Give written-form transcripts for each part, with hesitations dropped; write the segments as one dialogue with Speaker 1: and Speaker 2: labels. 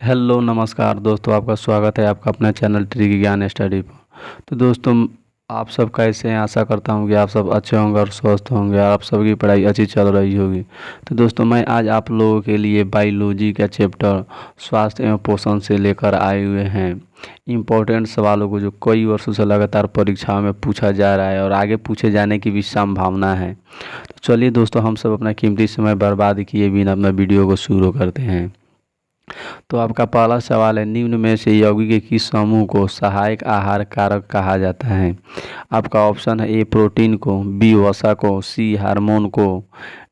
Speaker 1: Hello नमस्कार दोस्तों, आपका स्वागत है आपका अपना चैनल ट्रिकी ज्ञान स्टडी पर। तो दोस्तों, आप सब कैसे हैं? आशा करता हूं कि आप सब अच्छे होंगे और स्वस्थ होंगे और आप सबकी पढ़ाई अच्छी चल रही होगी। तो दोस्तों, मैं आज आप लोगों के लिए बायोलॉजी का चैप्टर स्वास्थ्य एवं पोषण से लेकर आए हुए हैं इम्पोर्टेंट सवालों को, जो कई वर्षों से लगातार परीक्षाओं में पूछा जा रहा है और आगे पूछे जाने की भी संभावना है। तो चलिए दोस्तों, हम सब अपना कीमती समय बर्बाद किए बिना अपना वीडियो को शुरू करते हैं। तो आपका पहला सवाल है, निम्न में से यौगिक के किस समूह को सहायक आहार कारक कहा जाता है? आपका ऑप्शन है ए प्रोटीन को, बी वसा को, सी हार्मोन को,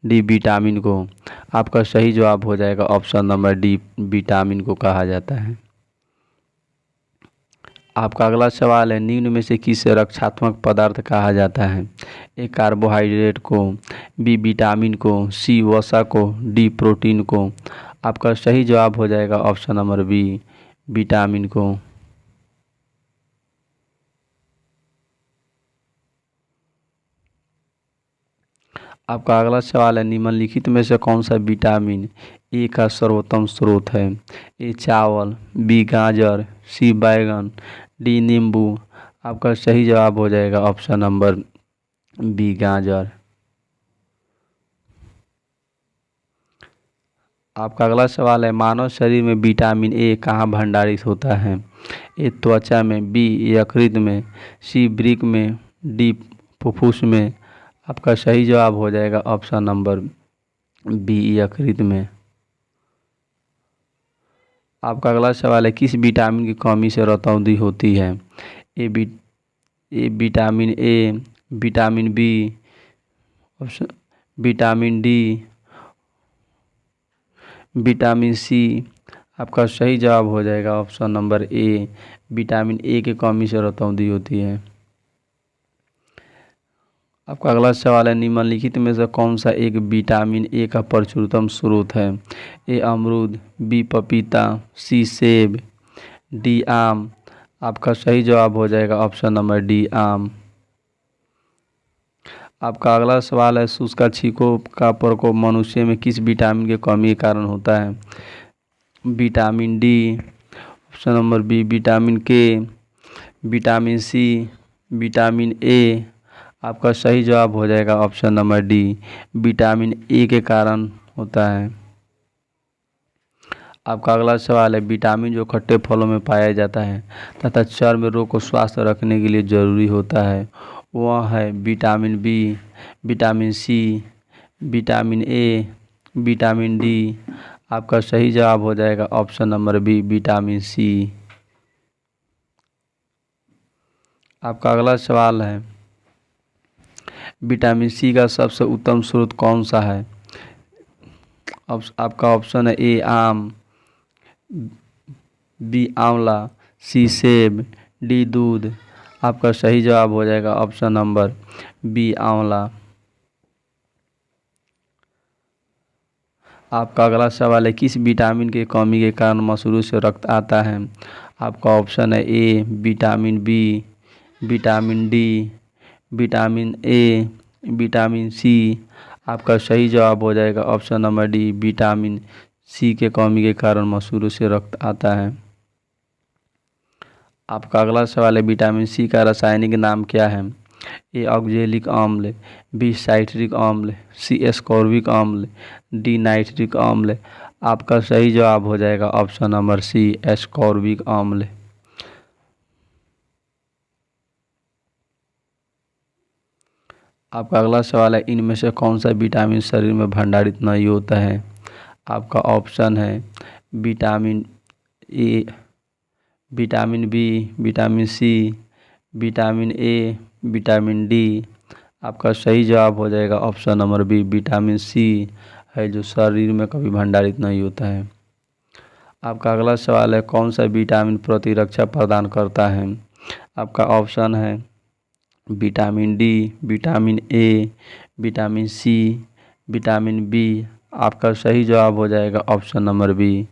Speaker 1: डी विटामिन को। आपका सही जवाब हो जाएगा ऑप्शन नंबर डी, विटामिन को कहा जाता है। आपका अगला सवाल है, निम्न में से किसे रक्षात्मक पदार्थ कहा जाता है? ए कार्बोहाइड्रेट को, बी विटामिन को, सी वसा को, डी प्रोटीन को। आपका सही जवाब हो जाएगा ऑप्शन नंबर बी, विटामिन को। आपका अगला सवाल है, निम्नलिखित में से कौन सा विटामिन ए का सर्वोत्तम स्रोत है? ए चावल, बी गाजर, सी बैगन, डी नींबू। आपका सही जवाब हो जाएगा ऑप्शन नंबर बी, गाजर। आपका अगला सवाल है, मानव शरीर में विटामिन ए कहाँ भंडारित होता है? ए त्वचा में, बी यकृत में, सी वृक्क में, डी फुफ्फुस में। आपका सही जवाब हो जाएगा ऑप्शन नंबर बी, यकृत में। आपका अगला सवाल है, किस विटामिन की कमी से रतौंधी होती है? A vitamin A, vitamin B, option vitamin D, vitamin C. आपका सही जवाब हो जाएगा option number A, vitamin A की कमी से रतौंधी होती है। आपका अगला सवाल है, निम्नलिखित में से कौन सा एक विटामिन ए का प्रचुरतम स्रोत है? ए अमरूद, बी पपीता, सी सेब, डी आम। आपका सही जवाब हो जाएगा ऑप्शन नंबर डी, आम। आपका अगला सवाल है, शुष्क छींकों का प्रकोप मनुष्य में किस विटामिन की कमी के कारण होता है? Vitamin D, option number B vitamin K, vitamin C, vitamin A. आपका सही जवाब हो जाएगा option number D, vitamin A के कारण होता है। आपका अगला सवाल है, विटामिन जो खट्टे फलों में पाया जाता है तथा चर्म रोग को स्वस्थ रखने के लिए जरूरी होता है, वह है vitamin B, vitamin C, vitamin A, vitamin D. आपका सही जवाब हो जाएगा option number B, vitamin C. आपका अगला सवाल है, विटामिन सी का सबसे उत्तम स्रोत कौन सा है? आपका ऑप्शन है ए आम, बी आंवला, सी सेब, डी दूध। आपका सही जवाब हो जाएगा ऑप्शन नंबर बी, आंवला। आपका अगला सवाल है, किस विटामिन की कमी के कारण मसूड़ों से रक्त आता है? आपका ऑप्शन है A vitamin B, vitamin D, vitamin A, vitamin C. आपका सही जवाब हो जाएगा option number D, vitamin C के कमी के कारण मसूड़ों से रक्त आता है। आपका अगला सवाल है, विटामिन सी का रासायनिक नाम क्या है? ए ऑक्जेलिक अम्ल, बी साइट्रिक अम्ल, सी एस्कॉर्बिक अम्ल, डी नाइट्रिक अम्ल। आपका सही जवाब हो जाएगा ऑप्शन नंबर सी, एस्कॉर्बिक अम्ल। आपका अगला सवाल है, इनमें से कौन सा विटामिन शरीर में भंडारित नहीं होता है? आपका ऑप्शन है vitamin A, vitamin B, vitamin C, vitamin A, vitamin D. आपका सही जवाब हो जाएगा option number B, vitamin C है जो शरीर में कभी भंडारित नहीं होता है। आपका अगला सवाल है, कौन सा विटामिन प्रतिरक्षा प्रदान करता है? आपका ऑप्शन है vitamin D, vitamin A, vitamin C, vitamin B. आपका सही जवाब हो जाएगा option number B,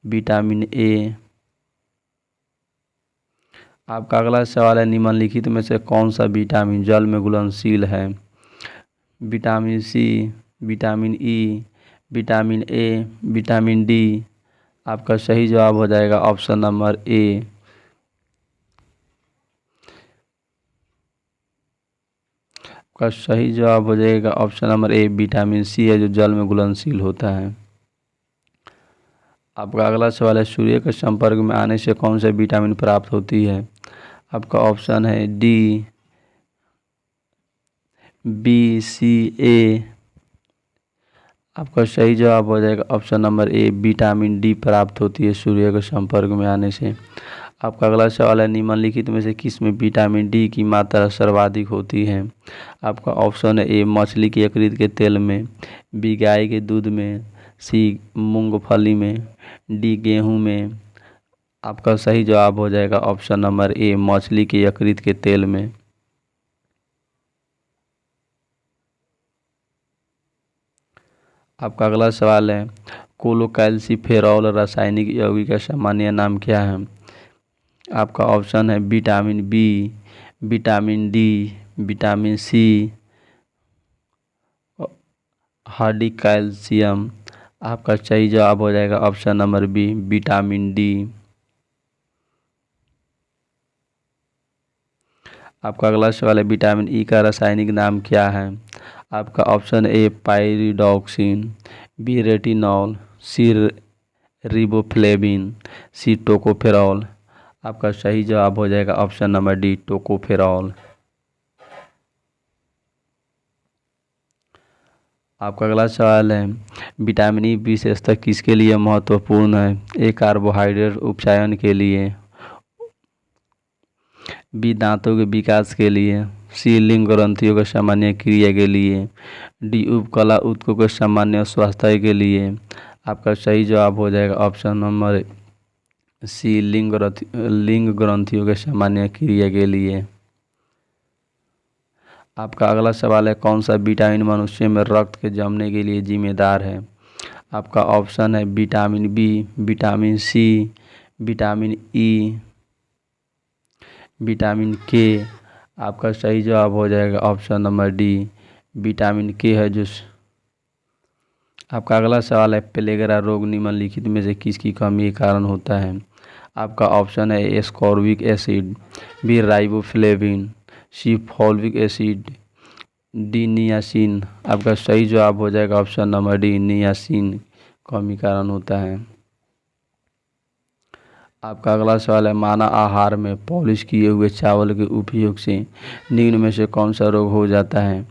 Speaker 1: vitamin A. आपका अगला सवाल है, निम्नलिखित में से कौन सा विटामिन जल में घुलनशील है? Vitamin C, vitamin E, vitamin A, vitamin D. आपका सही जवाब हो जाएगा ऑप्शन नंबर ए। आपका सही जवाब हो जाएगा option number A, vitamin C है जो जल में घुलनशील होता है। आपका अगला सवाल है, सूर्य के संपर्क में आने से कौन सी विटामिन प्राप्त होती है? आपका ऑप्शन है डी, बी, सी, ए। आपका सही जवाब हो जाएगा option number A, vitamin D प्राप्त होती है सूर्य के संपर्क में आने से। आपका अगला सवाल है, निम्नलिखित में से किस में विटामिन डी की मात्रा सर्वाधिक होती है? आपका ऑप्शन है ए, मछली के यकृत के तेल में, बी, गाय के दूध में, सी, मूंगफली में, डी, गेहूं में। आपका सही जवाब हो जाएगा ऑप्शन नंबर ए, मछली के यकृत के तेल में। आपका अगला सवाल है, कोलोकैल्सिफेरॉल रासायनिक यौगिक का सामान्य नाम क्या है? आपका ऑप्शन है vitamin B, vitamin D, vitamin C, हार्डी कैल्शियम। आपका सही जवाब हो जाएगा option number B, vitamin D. आपका अगला सवाल है, विटामिन ई का रासायनिक नाम क्या है? आपका option A, pyridoxine, B, retinol, C, riboflavin, C, tocopherol. आपका सही जवाब हो जाएगा ऑप्शन नंबर डी, टोकोफेरॉल। आपका अगला सवाल है, विटामिन ई विशेषता किसके लिए महत्वपूर्ण है? ए, कार्बोहाइड्रेट उपचयन के लिए, बी, दांतों के विकास के लिए, सी, लिंग ग्रंथियों के सामान्य क्रिया के लिए, डी, उपकला ऊतकों के सामान्य स्वास्थ्य के लिए। आपका सही जवाब हो जाएगा ऑप्शन नंबर सी, लिंग ग्रंथियों के सामान्य क्रिया के लिए। आपका अगला सवाल है, कौन सा विटामिन मनुष्य में रक्त के जमने के लिए जिम्मेदार है? आपका ऑप्शन है vitamin B, vitamin C, vitamin E, vitamin K. आपका सही जवाब हो जाएगा ऑप्शन नंबर डी, विटामिन के है जो। आपका अगला सवाल है, प्लेगरा रोग निम्नलिखित में से किसकी कमी के कारण होता है? आपका ऑप्शन है एस्कॉर्बिक एसिड, बी, राइबोफ्लेविन, सी, फॉलिक एसिड, डी, नियासिन। आपका सही जवाब हो जाएगा ऑप्शन नंबर डी, नियासिन कमी कारण होता है। आपका अगला सवाल है, मानव आहार में पॉलिश किए हुए चावल के उपयोग से निम्न में से कौन सा रोग हो जाता है?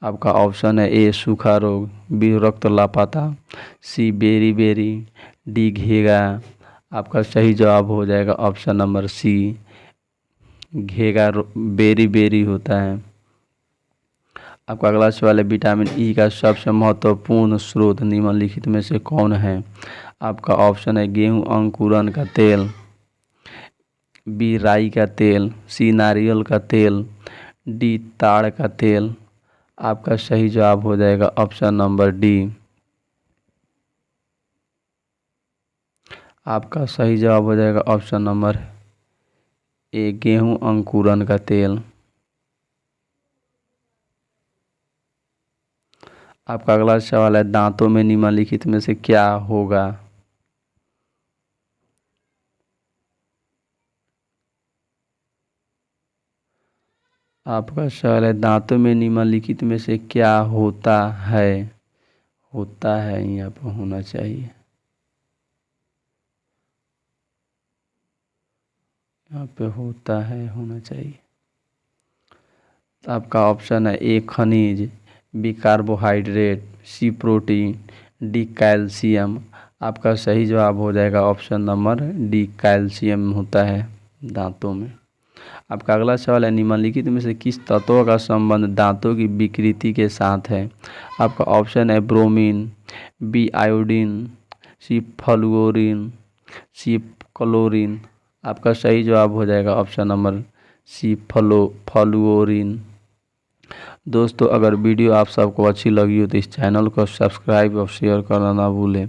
Speaker 1: आपका ऑप्शन है ए, सूखा रोग, बी, रक्त लापता, सी, बेरी बेरी, डी, घेगा। आपका सही जवाब हो जाएगा ऑप्शन नंबर सी, घेगा बेरी बेरी होता है। आपका अगला सवाल है, विटामिन ई का सबसे महत्वपूर्ण स्रोत निम्नलिखित में से कौन है? आपका ऑप्शन है गेहूं अंकुरन का तेल, बी, राई का तेल, सी, नारियल का तेल, डी, ताड़ का तेल। आपका सही जवाब हो जाएगा ऑप्शन नंबर डी। आपका सही जवाब हो जाएगा ऑप्शन नंबर ए, गेहूं अंकुरन का तेल। आपका अगला सवाल है, दांतों में निम्नलिखित में से क्या होगा? आपका सवाल है, दांतों में निम्नलिखित में से क्या होता है? होता है यहाँ पर होना चाहिए, यहाँ पे होता है होना चाहिए। तो आपका ऑप्शन है ए, खनिज, बी, कार्बोहाइड्रेट, सी, प्रोटीन, डी, कैल्शियम। आपका सही जवाब हो जाएगा ऑप्शन नंबर डी, कैल्शियम होता है दांतों में। आपका अगला सवाल है, निम्नलिखित में से किस तत्व का संबंध दांतों की विकृति के साथ है? आपका ऑप्शन है ब्रोमीन, बी, आयोडीन, सी, फ्लूओरीन, सी, क्लोरीन। आपका सही जवाब हो जाएगा ऑप्शन नंबर सी, फ्लूओरीन। दोस्तों, अगर वीडियो आप सबको अच्छी लगी हो तो इस चैनल को सब्सक्राइब और शेयर करना ना भूलें।